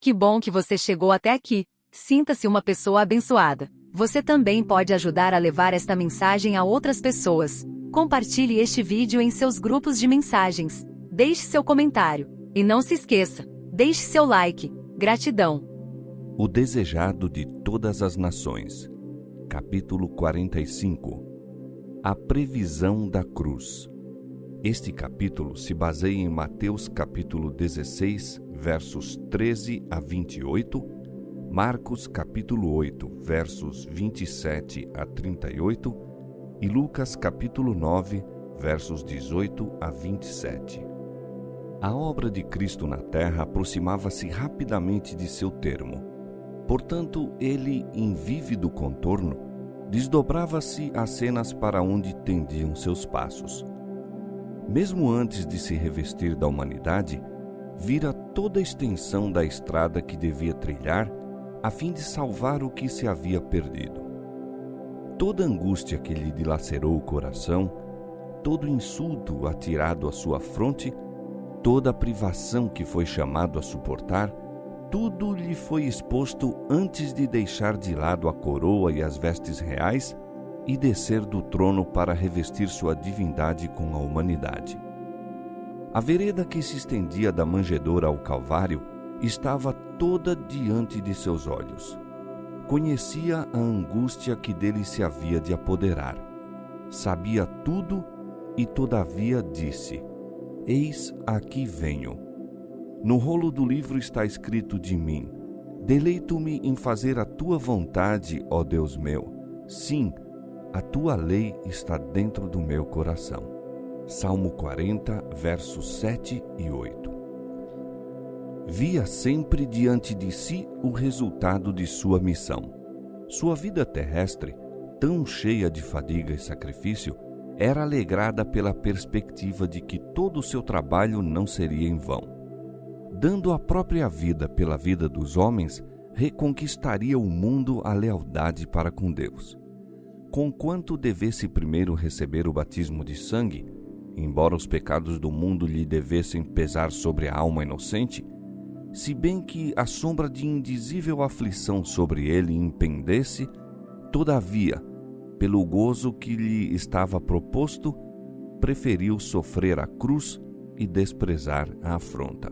Que bom que você chegou até aqui. Sinta-se uma pessoa abençoada. Você também pode ajudar a levar esta mensagem a outras pessoas. Compartilhe este vídeo em seus grupos de mensagens. Deixe seu comentário. E não se esqueça, deixe seu like. Gratidão. O desejado de todas as nações. Capítulo 45. A previsão da cruz. Este capítulo se baseia em Mateus capítulo 16, versos 13 a 28, Marcos capítulo 8, versos 27 a 38 e Lucas capítulo 9, versos 18 a 27. A obra de Cristo na terra aproximava-se rapidamente de seu termo. Portanto, ele, em vívido contorno, desdobrava-se as cenas para onde tendiam seus passos. Mesmo antes de se revestir da humanidade, vira toda a extensão da estrada que devia trilhar a fim de salvar o que se havia perdido. Toda angústia que lhe dilacerou o coração, todo insulto atirado à sua fronte, toda a privação que foi chamado a suportar, tudo lhe foi exposto antes de deixar de lado a coroa e as vestes reais e descer do trono para revestir sua divindade com a humanidade. A vereda que se estendia da manjedoura ao Calvário estava toda diante de seus olhos. Conhecia a angústia que dele se havia de apoderar. Sabia tudo e, todavia, disse: Eis aqui venho. No rolo do livro está escrito de mim: Deleito-me em fazer a tua vontade, ó Deus meu. Sim, a tua lei está dentro do meu coração. Salmo 40, versos 7 e 8. Via sempre diante de si o resultado de sua missão. Sua vida terrestre, tão cheia de fadiga e sacrifício, era alegrada pela perspectiva de que todo o seu trabalho não seria em vão. Dando a própria vida pela vida dos homens, reconquistaria o mundo a lealdade para com Deus. Conquanto devesse primeiro receber o batismo de sangue, embora os pecados do mundo lhe devessem pesar sobre a alma inocente, se bem que a sombra de indizível aflição sobre ele impendesse, todavia, pelo gozo que lhe estava proposto, preferiu sofrer a cruz e desprezar a afronta.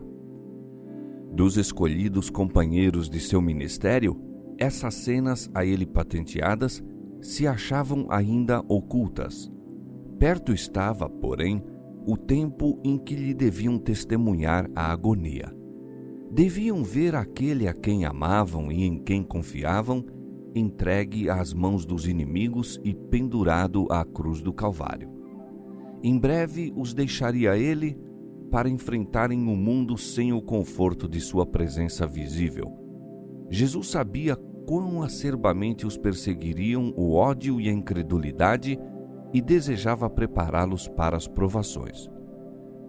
Dos escolhidos companheiros de seu ministério, essas cenas a ele patenteadas se achavam ainda ocultas. Perto estava, porém, o tempo em que lhe deviam testemunhar a agonia. Deviam ver aquele a quem amavam e em quem confiavam entregue às mãos dos inimigos e pendurado à cruz do Calvário. Em breve os deixaria ele para enfrentarem o mundo sem o conforto de sua presença visível. Jesus sabia quão acerbamente os perseguiriam o ódio e a incredulidade e desejava prepará-los para as provações.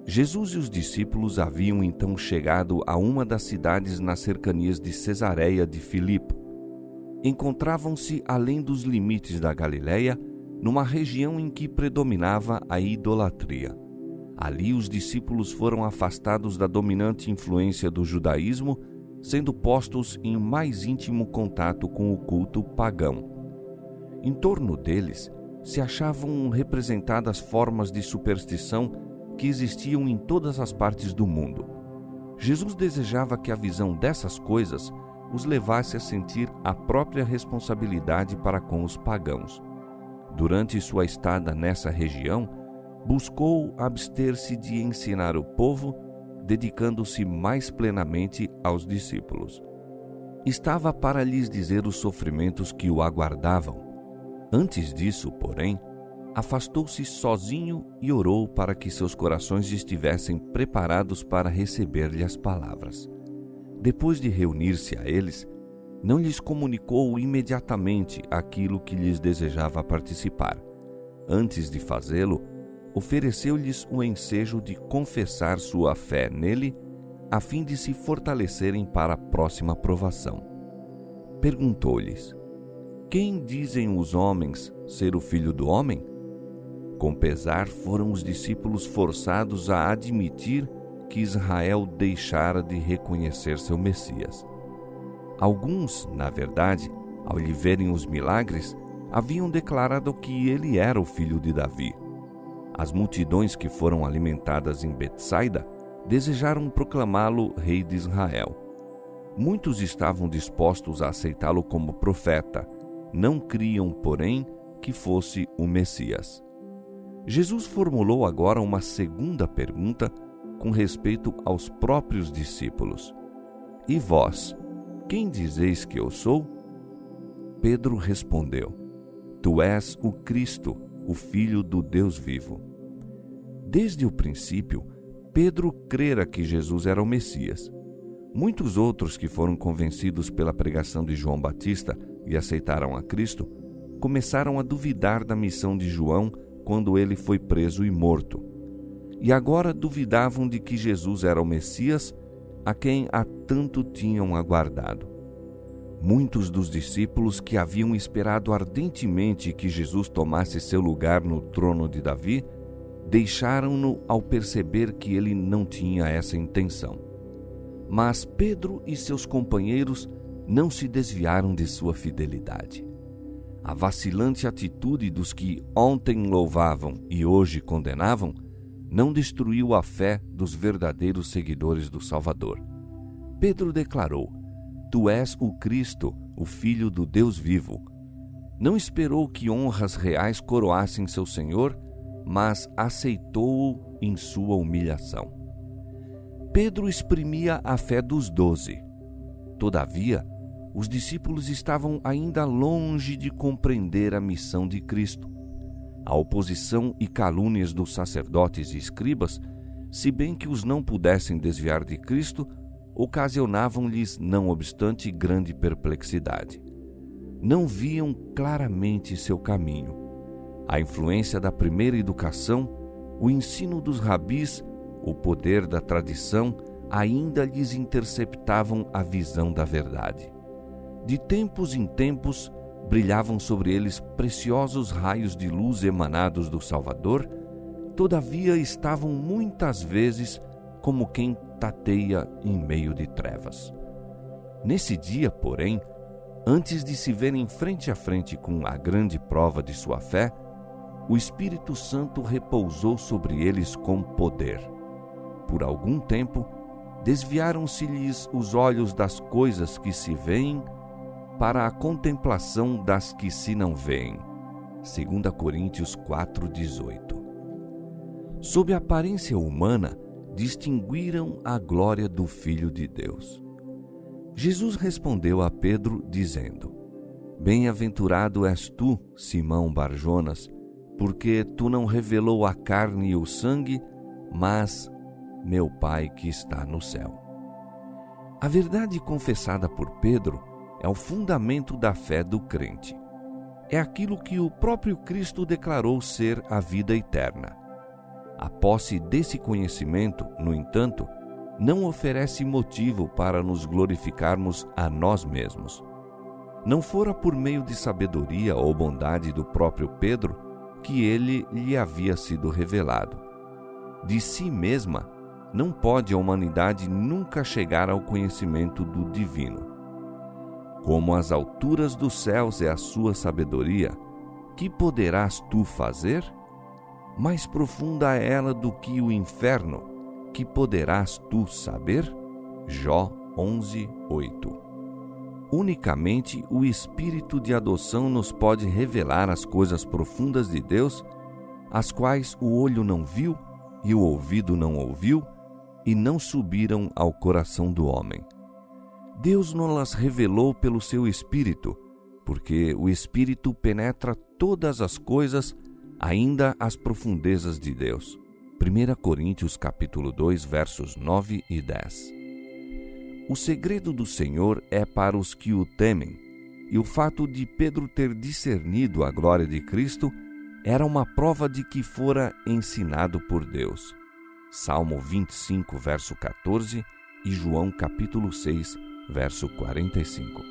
Jesus e os discípulos haviam então chegado a uma das cidades nas cercanias de Cesareia de Filipo. Encontravam-se além dos limites da Galileia, numa região em que predominava a idolatria. Ali os discípulos foram afastados da dominante influência do judaísmo, sendo postos em mais íntimo contato com o culto pagão. Em torno deles se achavam representadas formas de superstição que existiam em todas as partes do mundo. Jesus desejava que a visão dessas coisas os levasse a sentir a própria responsabilidade para com os pagãos. Durante sua estada nessa região, buscou abster-se de ensinar o povo, dedicando-se mais plenamente aos discípulos. Estava para lhes dizer os sofrimentos que o aguardavam. Antes disso, porém, afastou-se sozinho e orou para que seus corações estivessem preparados para receber-lhe as palavras. Depois de reunir-se a eles, não lhes comunicou imediatamente aquilo que lhes desejava participar. Antes de fazê-lo, ofereceu-lhes o ensejo de confessar sua fé nele, a fim de se fortalecerem para a próxima provação. Perguntou-lhes: Quem dizem os homens ser o Filho do Homem? Com pesar foram os discípulos forçados a admitir que Israel deixara de reconhecer seu Messias. Alguns, na verdade, ao lhe verem os milagres, haviam declarado que ele era o filho de Davi. As multidões que foram alimentadas em Betsaida desejaram proclamá-lo rei de Israel. Muitos estavam dispostos a aceitá-lo como profeta, não criam, porém, que fosse o Messias. Jesus formulou agora uma segunda pergunta com respeito aos próprios discípulos. E vós, quem dizeis que eu sou? Pedro respondeu: Tu és o Cristo, o Filho do Deus vivo. Desde o princípio, Pedro crera que Jesus era o Messias. Muitos outros que foram convencidos pela pregação de João Batista e aceitaram a Cristo, começaram a duvidar da missão de João quando ele foi preso e morto. E agora duvidavam de que Jesus era o Messias, a quem há tanto tinham aguardado. Muitos dos discípulos que haviam esperado ardentemente que Jesus tomasse seu lugar no trono de Davi, deixaram-no ao perceber que ele não tinha essa intenção. Mas Pedro e seus companheiros não se desviaram de sua fidelidade. A vacilante atitude dos que ontem louvavam e hoje condenavam não destruiu a fé dos verdadeiros seguidores do Salvador. Pedro declarou: Tu és o Cristo, o Filho do Deus vivo. Não esperou que honras reais coroassem seu Senhor, mas aceitou-o em sua humilhação. Pedro exprimia a fé dos 12. Todavia, os discípulos estavam ainda longe de compreender a missão de Cristo. A oposição e calúnias dos sacerdotes e escribas, se bem que os não pudessem desviar de Cristo, ocasionavam-lhes, não obstante, grande perplexidade. Não viam claramente seu caminho. A influência da primeira educação, o ensino dos rabis, o poder da tradição ainda lhes interceptavam a visão da verdade. De tempos em tempos, brilhavam sobre eles preciosos raios de luz emanados do Salvador, todavia estavam muitas vezes como quem tateia em meio de trevas. Nesse dia, porém, antes de se verem frente a frente com a grande prova de sua fé, o Espírito Santo repousou sobre eles com poder. Por algum tempo, desviaram-se-lhes os olhos das coisas que se veem para a contemplação das que se não veem. 2 Coríntios 4:18. Sob a aparência humana, distinguiram a glória do Filho de Deus. Jesus respondeu a Pedro, dizendo: Bem-aventurado és tu, Simão Barjonas, porque tu não revelou a carne e o sangue, mas meu Pai que está no céu. A verdade confessada por Pedro é o fundamento da fé do crente. É aquilo que o próprio Cristo declarou ser a vida eterna. A posse desse conhecimento, no entanto, não oferece motivo para nos glorificarmos a nós mesmos. Não fora por meio de sabedoria ou bondade do próprio Pedro que ele lhe havia sido revelado. De si mesma, não pode a humanidade nunca chegar ao conhecimento do divino. Como as alturas dos céus é a sua sabedoria, que poderás tu fazer? Mais profunda é ela do que o inferno, que poderás tu saber? Jó 11:8. Unicamente o Espírito de adoção nos pode revelar as coisas profundas de Deus, as quais o olho não viu e o ouvido não ouviu e não subiram ao coração do homem. Deus nos revelou pelo seu Espírito, porque o Espírito penetra todas as coisas, ainda as profundezas de Deus. 1 Coríntios capítulo 2, versos 9 e 10. O segredo do Senhor é para os que o temem, e o fato de Pedro ter discernido a glória de Cristo era uma prova de que fora ensinado por Deus. Salmo 25, verso 14 e João capítulo 6, verso 45.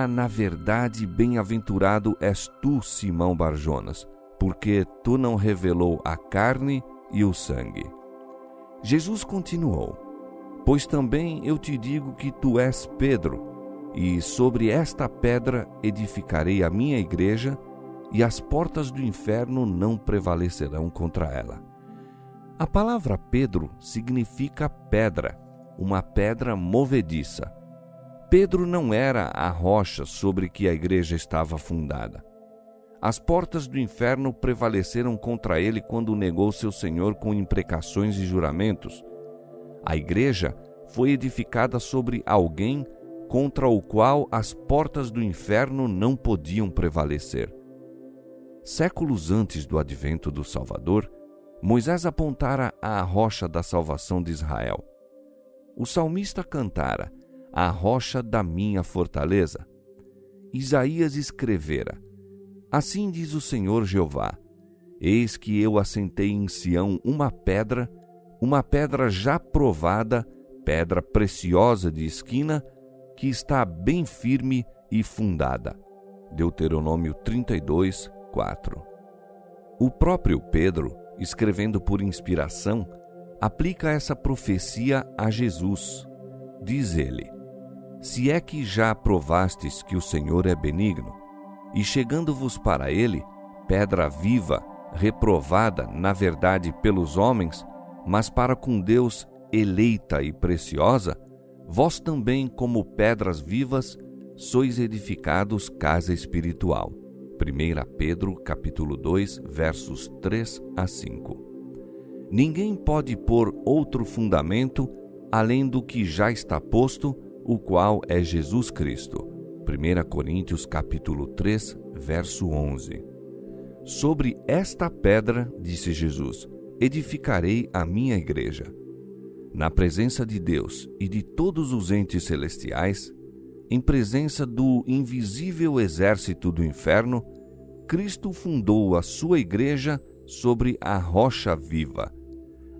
Na verdade, bem-aventurado és tu, Simão Barjonas, porque tu não revelou a carne e o sangue. Jesus continuou: Pois também eu te digo que tu és Pedro, e sobre esta pedra edificarei a minha igreja, e as portas do inferno não prevalecerão contra ela. A palavra Pedro significa pedra, uma pedra movediça. Pedro não era a rocha sobre que a igreja estava fundada. As portas do inferno prevaleceram contra ele quando negou seu Senhor com imprecações e juramentos. A igreja foi edificada sobre alguém contra o qual as portas do inferno não podiam prevalecer. Séculos antes do advento do Salvador, Moisés apontara à rocha da salvação de Israel. O salmista cantara: a rocha da minha fortaleza. Isaías escrevera: assim diz o Senhor Jeová: eis que eu assentei em Sião uma pedra já provada, pedra preciosa de esquina, que está bem firme e fundada. Deuteronômio 32, 4. O próprio Pedro, escrevendo por inspiração, aplica essa profecia a Jesus. Diz ele: se é que já provastes que o Senhor é benigno, e chegando-vos para ele, pedra viva, reprovada, na verdade, pelos homens, mas para com Deus eleita e preciosa, vós também, como pedras vivas, sois edificados casa espiritual. 1 Pedro, capítulo 2, versos 3 a 5. Ninguém pode pôr outro fundamento além do que já está posto, o qual é Jesus Cristo. 1 Coríntios, capítulo 3, verso 11. Sobre esta pedra, disse Jesus, edificarei a minha igreja. Na presença de Deus e de todos os entes celestiais, em presença do invisível exército do inferno, Cristo fundou a sua igreja sobre a rocha viva.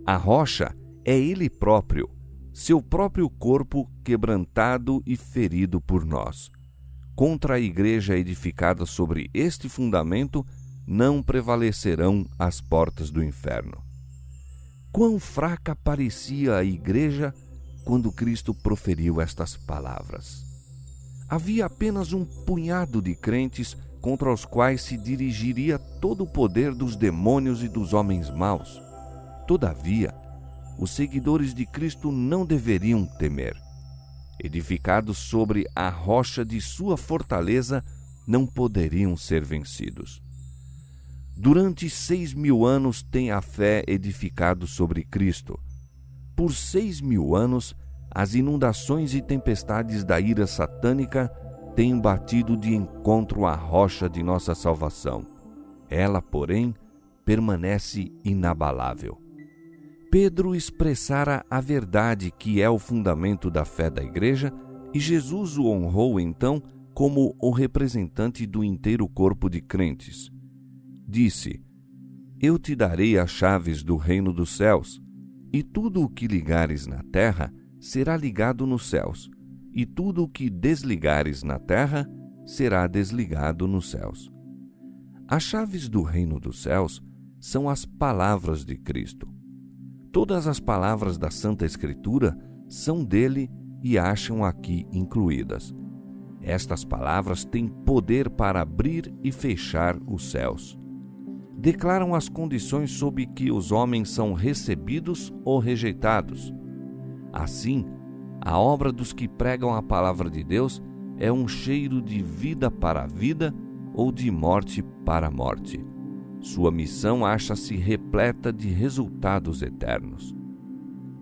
A rocha é Ele próprio, seu próprio corpo quebrantado e ferido por nós. Contra a igreja edificada sobre este fundamento, não prevalecerão as portas do inferno. Quão fraca parecia a igreja quando Cristo proferiu estas palavras. Havia apenas um punhado de crentes contra os quais se dirigiria todo o poder dos demônios e dos homens maus. Todavia, os seguidores de Cristo não deveriam temer. Edificados sobre a rocha de sua fortaleza, não poderiam ser vencidos. Durante 6.000 anos tem a fé edificado sobre Cristo. Por 6.000 anos, as inundações e tempestades da ira satânica têm batido de encontro à rocha de nossa salvação. Ela, porém, permanece inabalável. Pedro expressara a verdade que é o fundamento da fé da igreja e Jesus o honrou então como o representante do inteiro corpo de crentes. Disse: eu te darei as chaves do reino dos céus, e tudo o que ligares na terra será ligado nos céus, e tudo o que desligares na terra será desligado nos céus. As chaves do reino dos céus são as palavras de Cristo. Todas as palavras da Santa Escritura são dele e acham aqui incluídas. Estas palavras têm poder para abrir e fechar os céus. Declaram as condições sob que os homens são recebidos ou rejeitados. Assim, a obra dos que pregam a palavra de Deus é um cheiro de vida para a vida ou de morte para a morte. Sua missão acha-se repleta de resultados eternos.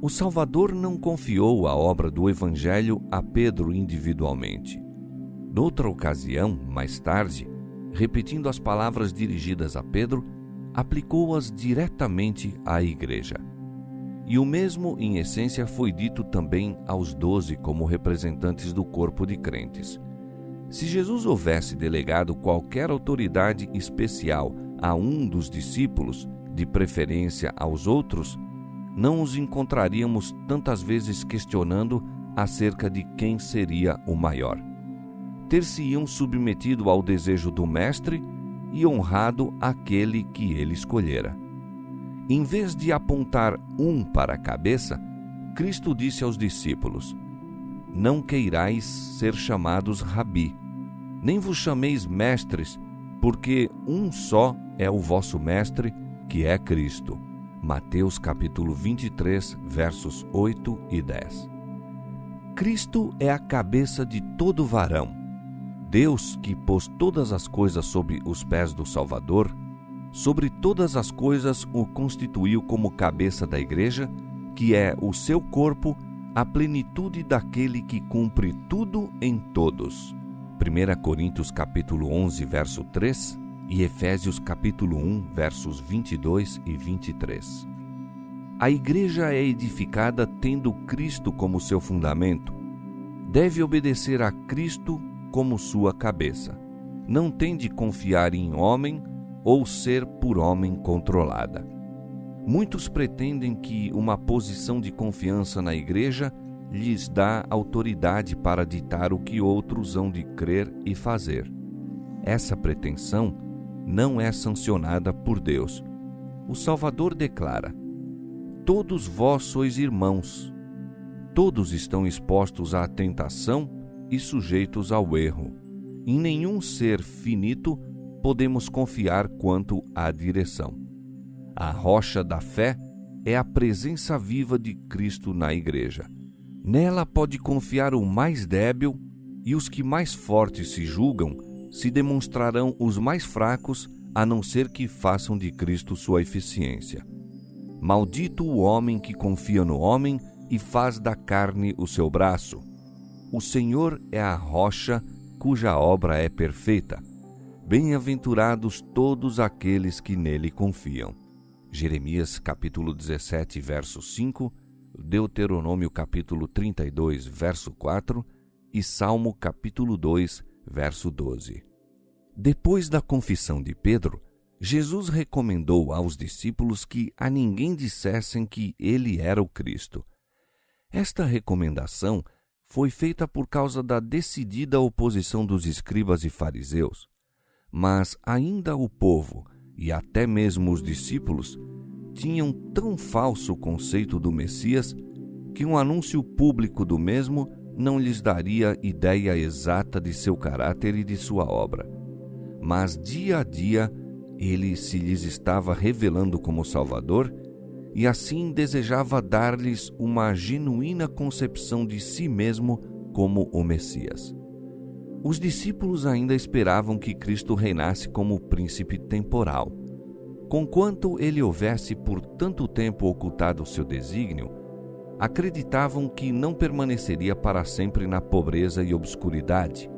O Salvador não confiou a obra do Evangelho a Pedro individualmente. Noutra ocasião, mais tarde, repetindo as palavras dirigidas a Pedro, aplicou-as diretamente à igreja. E o mesmo, em essência, foi dito também aos 12 como representantes do corpo de crentes. Se Jesus houvesse delegado qualquer autoridade especial a um dos discípulos, de preferência aos outros, não os encontraríamos tantas vezes questionando acerca de quem seria o maior. Ter-se-iam submetido ao desejo do Mestre e honrado aquele que ele escolhera. Em vez de apontar um para a cabeça, Cristo disse aos discípulos: não queirais ser chamados rabi, nem vos chameis mestres, porque um só é o vosso mestre, que é Cristo. Mateus capítulo 23, versos 8 e 10. Cristo é a cabeça de todo varão. Deus, que pôs todas as coisas sob os pés do Salvador, sobre todas as coisas o constituiu como cabeça da igreja, que é o seu corpo, a plenitude daquele que cumpre tudo em todos. 1 Coríntios capítulo 11, verso 3 e Efésios capítulo 1, versos 22 e 23. A igreja é edificada tendo Cristo como seu fundamento. Deve obedecer a Cristo como sua cabeça. Não tem de confiar em homem ou ser por homem controlada. Muitos pretendem que uma posição de confiança na igreja lhes dá autoridade para ditar o que outros hão de crer e fazer. Essa pretensão não é sancionada por Deus. O Salvador declara: todos vós sois irmãos. Todos estão expostos à tentação e sujeitos ao erro. Em nenhum ser finito podemos confiar quanto à direção. A rocha da fé é a presença viva de Cristo na igreja. Nela pode confiar o mais débil, e os que mais fortes se julgam se demonstrarão os mais fracos, a não ser que façam de Cristo sua eficiência. Maldito o homem que confia no homem e faz da carne o seu braço. O Senhor é a rocha cuja obra é perfeita. Bem-aventurados todos aqueles que nele confiam. Jeremias capítulo 17, verso 5, Deuteronômio capítulo 32, verso 4 e Salmo capítulo 2, verso 12. Depois da confissão de Pedro, Jesus recomendou aos discípulos que a ninguém dissessem que ele era o Cristo. Esta recomendação foi feita por causa da decidida oposição dos escribas e fariseus. Mas ainda o povo, e até mesmo os discípulos, tinham tão falso conceito do Messias que um anúncio público do mesmo não lhes daria ideia exata de seu caráter e de sua obra. Mas dia a dia ele se lhes estava revelando como Salvador, e assim desejava dar-lhes uma genuína concepção de si mesmo como o Messias. Os discípulos ainda esperavam que Cristo reinasse como príncipe temporal. Conquanto ele houvesse por tanto tempo ocultado seu desígnio, acreditavam que não permaneceria para sempre na pobreza e obscuridade.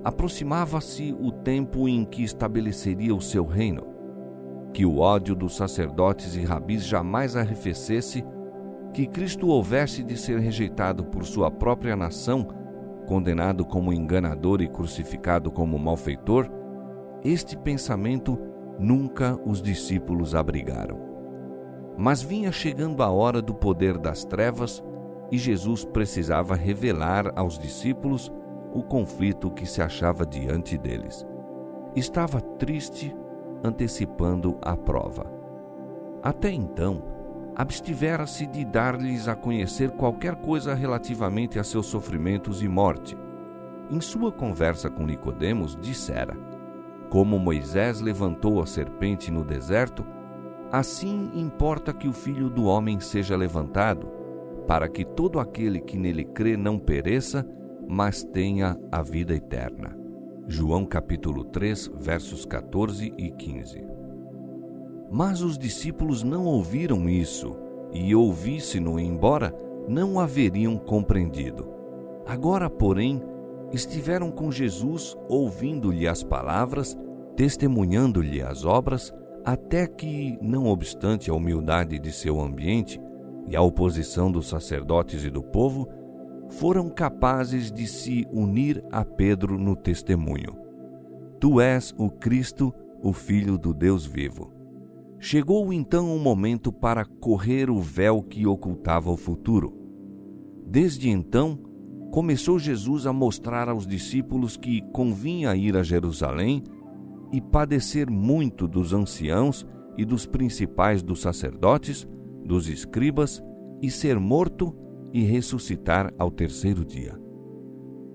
Aproximava-se o tempo em que estabeleceria o seu reino. Que o ódio dos sacerdotes e rabis jamais arrefecesse, que Cristo houvesse de ser rejeitado por sua própria nação, condenado como enganador e crucificado como malfeitor, este pensamento nunca os discípulos abrigaram. Mas vinha chegando a hora do poder das trevas e Jesus precisava revelar aos discípulos o conflito que se achava diante deles. Estava triste, antecipando a prova. Até então, abstivera-se de dar-lhes a conhecer qualquer coisa relativamente a seus sofrimentos e morte. Em sua conversa com Nicodemos, dissera: como Moisés levantou a serpente no deserto, assim importa que o Filho do Homem seja levantado, para que todo aquele que nele crê não pereça, mas tenha a vida eterna. João capítulo 3, versos 14 e 15. Mas os discípulos não ouviram isso, e ouvisse-no embora, não haveriam compreendido. Agora, porém, estiveram com Jesus, ouvindo-lhe as palavras, testemunhando-lhe as obras, até que, não obstante a humildade de seu ambiente e a oposição dos sacerdotes e do povo, foram capazes de se unir a Pedro no testemunho. Tu és o Cristo, o Filho do Deus vivo. Chegou então o momento para correr o véu que ocultava o futuro. Desde então, começou Jesus a mostrar aos discípulos que convinha ir a Jerusalém e padecer muito dos anciãos e dos principais dos sacerdotes, dos escribas, e ser morto e ressuscitar ao terceiro dia.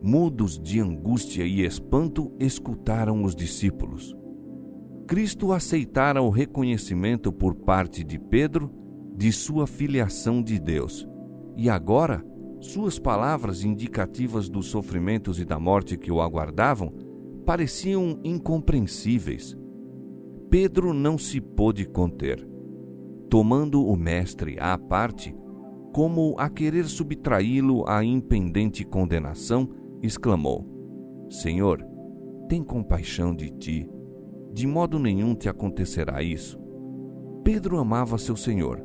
mudos de angústia e espanto, escutaram os discípulos. Cristo aceitara o reconhecimento por parte de Pedro de sua filiação de Deus, e agora suas palavras indicativas dos sofrimentos e da morte que o aguardavam pareciam incompreensíveis. Pedro não se pôde conter. Tomando o mestre à parte, como a querer subtraí-lo à impendente condenação, exclamou: Senhor, tem compaixão de ti. De modo nenhum te acontecerá isso. Pedro amava seu Senhor,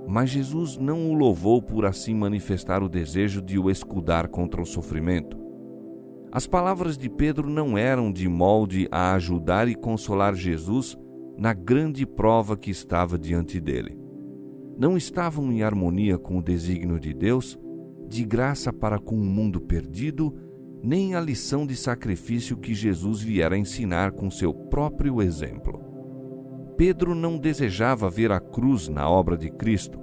mas Jesus não o louvou por assim manifestar o desejo de o escudar contra o sofrimento. As palavras de Pedro não eram de molde a ajudar e consolar Jesus na grande prova que estava diante dele. Não estavam em harmonia com o desígnio de Deus, de graça para com o mundo perdido, nem a lição de sacrifício que Jesus viera ensinar com seu próprio exemplo. Pedro não desejava ver a cruz na obra de Cristo.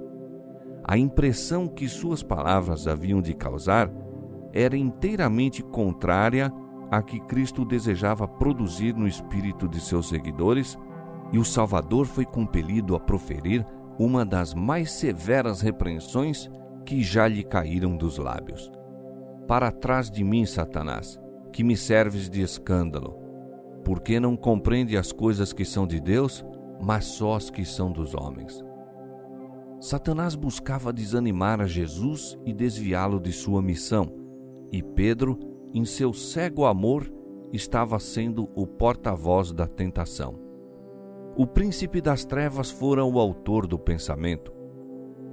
A impressão que suas palavras haviam de causar era inteiramente contrária à que Cristo desejava produzir no espírito de seus seguidores, e o Salvador foi compelido a proferir uma das mais severas repreensões que já lhe caíram dos lábios. Para trás de mim, Satanás, que me serves de escândalo, porque não compreende as coisas que são de Deus, mas só as que são dos homens. Satanás buscava desanimar a Jesus e desviá-lo de sua missão, e Pedro, em seu cego amor, estava sendo o porta-voz da tentação. O príncipe das trevas fora o autor do pensamento.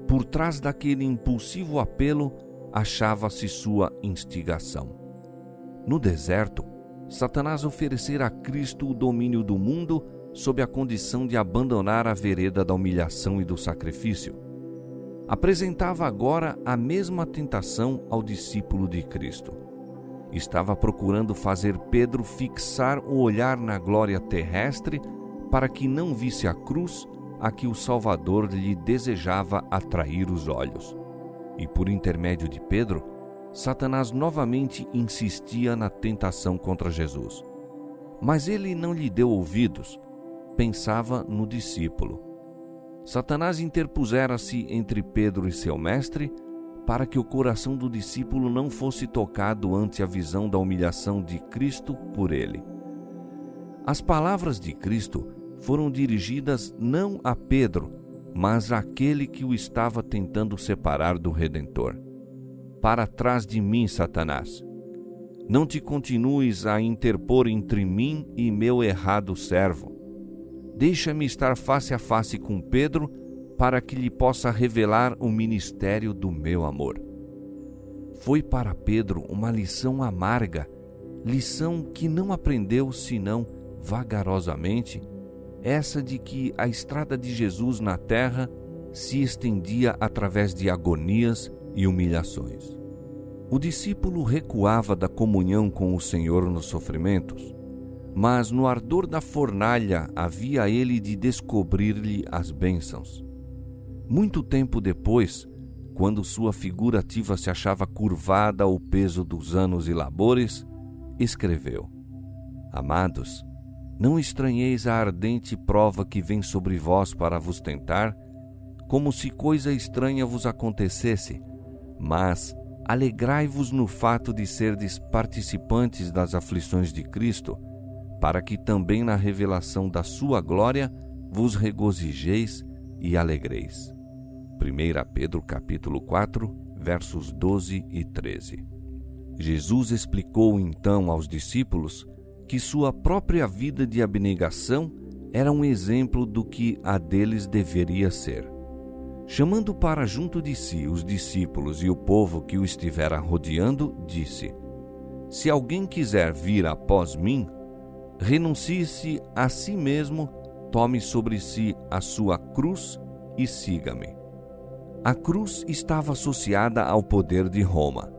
Por trás daquele impulsivo apelo, achava-se sua instigação. No deserto, Satanás oferecera a Cristo o domínio do mundo sob a condição de abandonar a vereda da humilhação e do sacrifício. Apresentava agora a mesma tentação ao discípulo de Cristo. Estava procurando fazer Pedro fixar o olhar na glória terrestre para que não visse a cruz a que o Salvador lhe desejava atrair os olhos. E por intermédio de Pedro, Satanás novamente insistia na tentação contra Jesus. Mas ele não lhe deu ouvidos, pensava no discípulo. Satanás interpusera-se entre Pedro e seu mestre, para que o coração do discípulo não fosse tocado ante a visão da humilhação de Cristo por ele. As palavras de Cristo foram dirigidas não a Pedro, mas àquele que o estava tentando separar do Redentor. Para trás de mim, Satanás. Não te continues a interpor entre mim e meu errado servo. Deixa-me estar face a face com Pedro, para que lhe possa revelar o ministério do meu amor. Foi para Pedro uma lição amarga, lição que não aprendeu senão vagarosamente, essa de que a estrada de Jesus na terra se estendia através de agonias e humilhações. O discípulo recuava da comunhão com o Senhor nos sofrimentos, mas no ardor da fornalha havia ele de descobrir-lhe as bênçãos. Muito tempo depois, quando sua figura ativa se achava curvada ao peso dos anos e labores, escreveu: Amados, não estranheis a ardente prova que vem sobre vós para vos tentar, como se coisa estranha vos acontecesse, mas alegrai-vos no fato de serdes participantes das aflições de Cristo, para que também na revelação da sua glória vos regozijeis e alegreis. 1 Pedro capítulo 4, versos 12 e 13. Jesus explicou então aos discípulos que sua própria vida de abnegação era um exemplo do que a deles deveria ser. Chamando para junto de si os discípulos e o povo que o estivera rodeando, disse: Se alguém quiser vir após mim, renuncie-se a si mesmo, tome sobre si a sua cruz e siga-me. A cruz estava associada ao poder de Roma.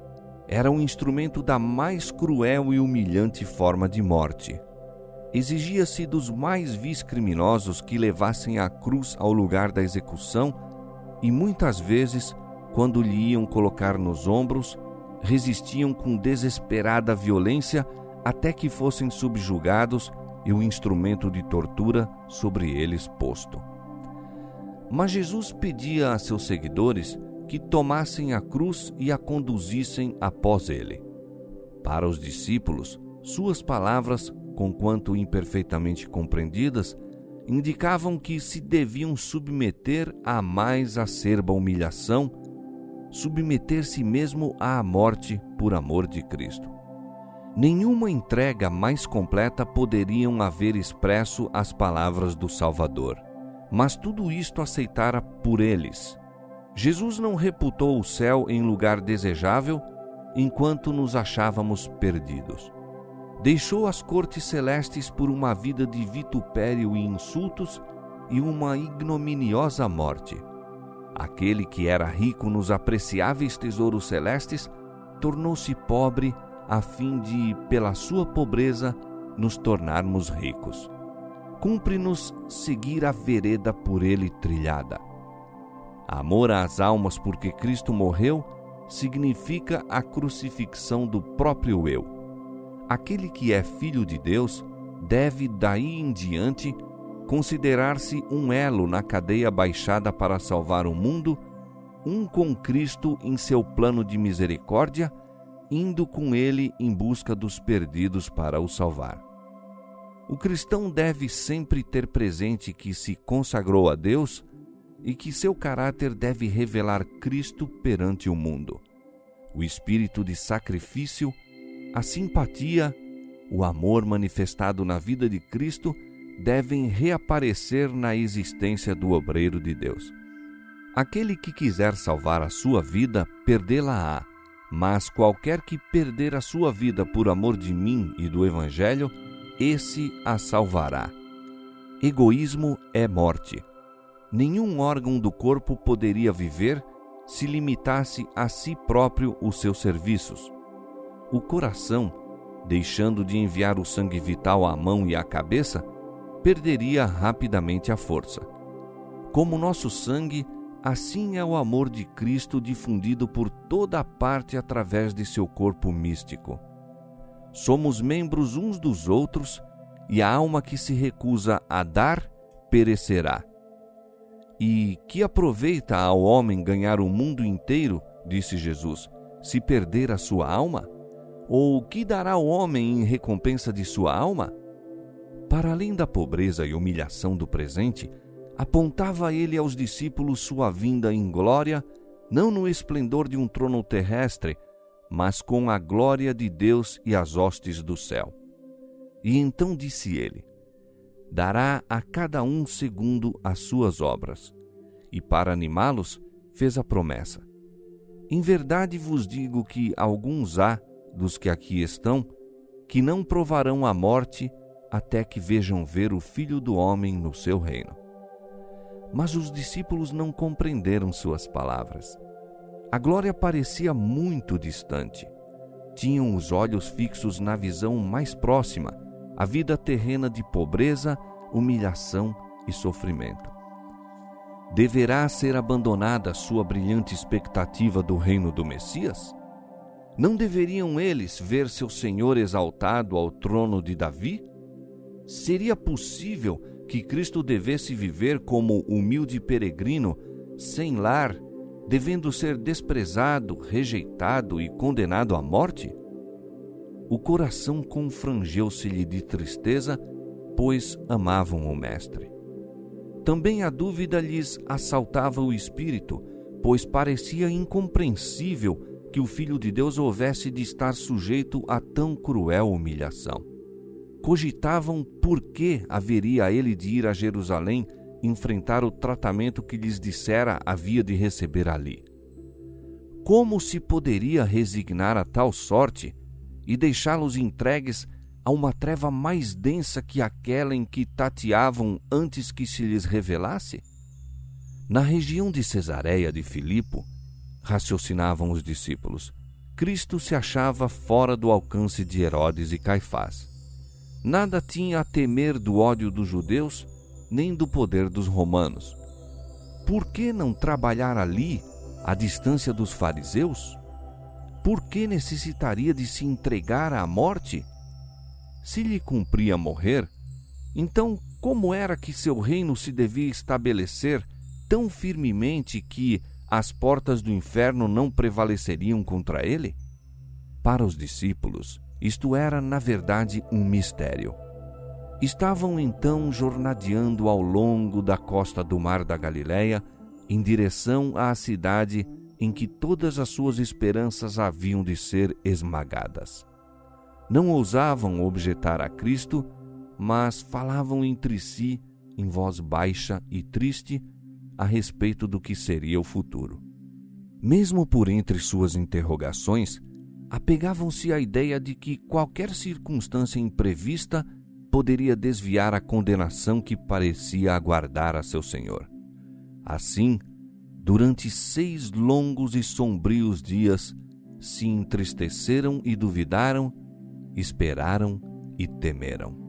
Era um instrumento da mais cruel e humilhante forma de morte. Exigia-se dos mais vis criminosos que levassem a cruz ao lugar da execução e muitas vezes, quando lhe iam colocar nos ombros, resistiam com desesperada violência até que fossem subjugados e o instrumento de tortura sobre eles posto. Mas Jesus pedia a seus seguidores que tomassem a cruz e a conduzissem após ele. Para os discípulos, suas palavras, conquanto imperfeitamente compreendidas, indicavam que se deviam submeter à mais acerba humilhação, submeter-se mesmo à morte por amor de Cristo. Nenhuma entrega mais completa poderiam haver expresso as palavras do Salvador, mas tudo isto aceitara por eles. Jesus não reputou o céu em lugar desejável enquanto nos achávamos perdidos. Deixou as cortes celestes por uma vida de vitupério e insultos e uma ignominiosa morte. Aquele que era rico nos apreciáveis tesouros celestes tornou-se pobre a fim de, pela sua pobreza, nos tornarmos ricos. Cumpre-nos seguir a vereda por ele trilhada. Amor às almas porque Cristo morreu significa a crucifixão do próprio eu. Aquele que é filho de Deus deve, daí em diante, considerar-se um elo na cadeia baixada para salvar o mundo, um com Cristo em seu plano de misericórdia, indo com ele em busca dos perdidos para o salvar. O cristão deve sempre ter presente que se consagrou a Deus e que seu caráter deve revelar Cristo perante o mundo. O espírito de sacrifício, a simpatia, o amor manifestado na vida de Cristo devem reaparecer na existência do obreiro de Deus. Aquele que quiser salvar a sua vida, perdê-la-á, mas qualquer que perder a sua vida por amor de mim e do Evangelho, esse a salvará. Egoísmo é morte. Nenhum órgão do corpo poderia viver se limitasse a si próprio os seus serviços. O coração, deixando de enviar o sangue vital à mão e à cabeça, perderia rapidamente a força. Como nosso sangue, assim é o amor de Cristo difundido por toda a parte através de seu corpo místico. Somos membros uns dos outros e a alma que se recusa a dar perecerá. E que aproveita ao homem ganhar o mundo inteiro, disse Jesus, se perder a sua alma? Ou que dará o homem em recompensa de sua alma? Para além da pobreza e humilhação do presente, apontava ele aos discípulos sua vinda em glória, não no esplendor de um trono terrestre, mas com a glória de Deus e as hostes do céu. E então disse ele: dará a cada um segundo as suas obras. E para animá-los, fez a promessa: em verdade vos digo que alguns há, dos que aqui estão, que não provarão a morte até que vejam ver o Filho do Homem no seu reino. Mas os discípulos não compreenderam suas palavras. A glória parecia muito distante. Tinham os olhos fixos na visão mais próxima, a vida terrena de pobreza, humilhação e sofrimento. Deverá ser abandonada sua brilhante expectativa do reino do Messias? Não deveriam eles ver seu Senhor exaltado ao trono de Davi? Seria possível que Cristo devesse viver como humilde peregrino, sem lar, devendo ser desprezado, rejeitado e condenado à morte? O coração confrangeu-se-lhe de tristeza, pois amavam o Mestre. Também a dúvida lhes assaltava o espírito, pois parecia incompreensível que o Filho de Deus houvesse de estar sujeito a tão cruel humilhação. Cogitavam por que haveria ele de ir a Jerusalém enfrentar o tratamento que lhes dissera havia de receber ali. Como se poderia resignar a tal sorte e deixá-los entregues a uma treva mais densa que aquela em que tateavam antes que se lhes revelasse? Na região de Cesareia de Filipo, raciocinavam os discípulos, Cristo se achava fora do alcance de Herodes e Caifás. Nada tinha a temer do ódio dos judeus, nem do poder dos romanos. Por que não trabalhar ali, à distância dos fariseus? por que necessitaria de se entregar à morte? Se lhe cumpria morrer, então como era que seu reino se devia estabelecer tão firmemente que as portas do inferno não prevaleceriam contra ele? Para os discípulos, isto era, na verdade, um mistério. Estavam então jornadeando ao longo da costa do mar da Galileia, em direção à cidade em que todas as suas esperanças haviam de ser esmagadas. Não ousavam objetar a Cristo, mas falavam entre si, em voz baixa e triste, a respeito do que seria o futuro. Mesmo por entre suas interrogações, apegavam-se à ideia de que qualquer circunstância imprevista poderia desviar a condenação que parecia aguardar a seu Senhor. Assim, durante 6 longos e sombrios dias, se entristeceram e duvidaram, esperaram e temeram.